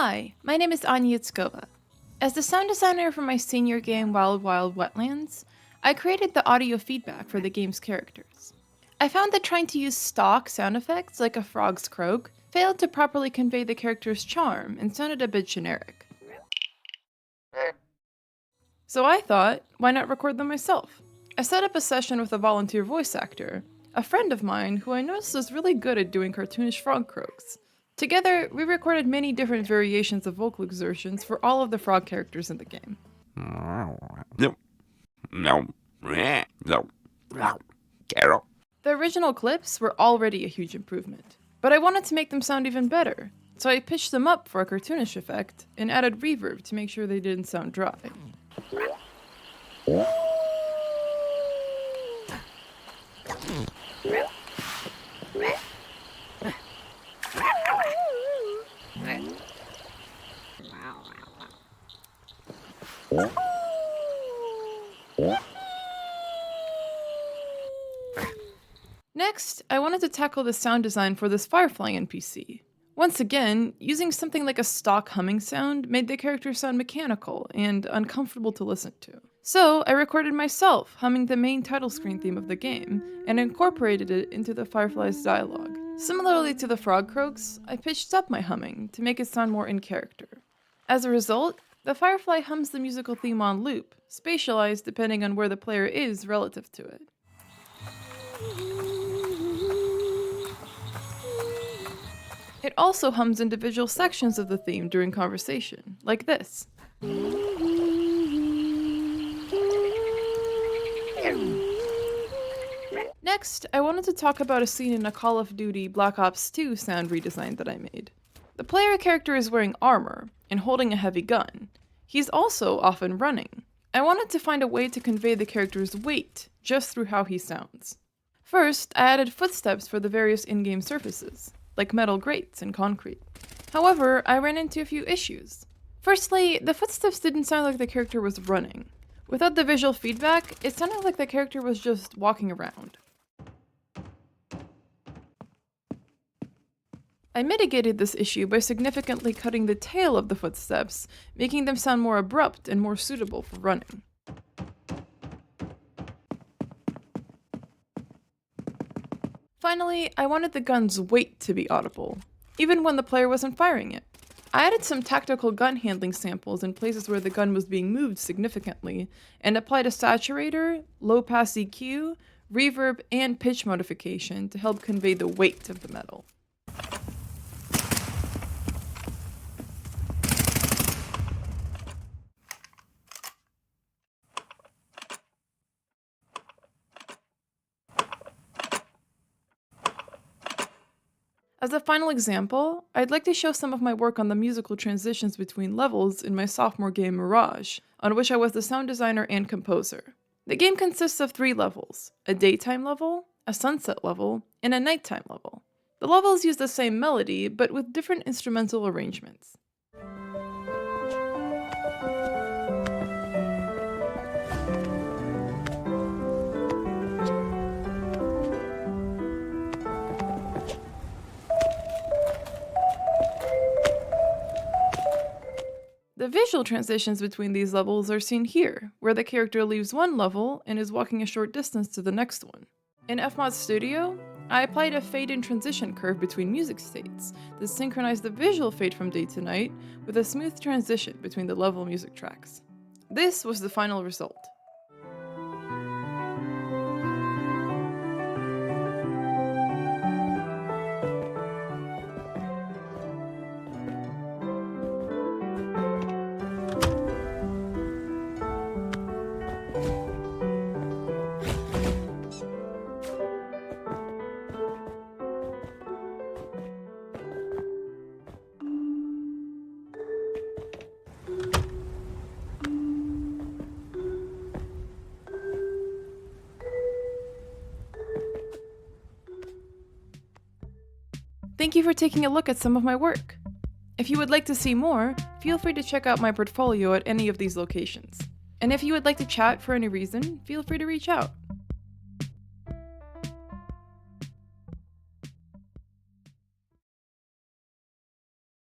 Hi, my name is Anya Yatskova. As the sound designer for my senior game Wild Wild Wetlands, I created the audio feedback for the game's characters. I found that trying to use stock sound effects like a frog's croak failed to properly convey the character's charm and sounded a bit generic. So I thought, why not record them myself? I set up a session with a volunteer voice actor, a friend of mine who I noticed was really good at doing cartoonish frog croaks. Together, we recorded many different variations of vocal exertions for all of the frog characters in the game. The original clips were already a huge improvement, but I wanted to make them sound even better, so I pitched them up for a cartoonish effect and added reverb to make sure they didn't sound dry. Next, I wanted to tackle the sound design for this Firefly NPC. Once again, using something like a stock humming sound made the character sound mechanical and uncomfortable to listen to. So I recorded myself humming the main title screen theme of the game and incorporated it into the Firefly's dialogue. Similarly to the frog croaks, I pitched up my humming to make it sound more in character. As a result, the Firefly hums the musical theme on loop, spatialized depending on where the player is relative to it. It also hums individual sections of the theme during conversation, like this. Next, I wanted to talk about a scene in a Call of Duty Black Ops 2 sound redesign that I made. The player character is wearing armor and holding a heavy gun. He's also often running. I wanted to find a way to convey the character's weight just through how he sounds. First, I added footsteps for the various in-game surfaces, like metal grates and concrete. However, I ran into a few issues. Firstly, the footsteps didn't sound like the character was running. Without the visual feedback, it sounded like the character was just walking around. I mitigated this issue by significantly cutting the tail of the footsteps, making them sound more abrupt and more suitable for running. Finally, I wanted the gun's weight to be audible, even when the player wasn't firing it. I added some tactical gun handling samples in places where the gun was being moved significantly, and applied a saturator, low-pass EQ, reverb, and pitch modification to help convey the weight of the metal. As a final example, I'd like to show some of my work on the musical transitions between levels in my sophomore game Mirage, on which I was the sound designer and composer. The game consists of 3 levels: a daytime level, a sunset level, and a nighttime level. The levels use the same melody, but with different instrumental arrangements. The visual transitions between these levels are seen here, where the character leaves one level and is walking a short distance to the next one. In FMod Studio, I applied a fade-in transition curve between music states that synchronized the visual fade from day to night with a smooth transition between the level music tracks. This was the final result. Thank you for taking a look at some of my work. If you would like to see more, feel free to check out my portfolio at any of these locations. And if you would like to chat for any reason, feel free to reach out.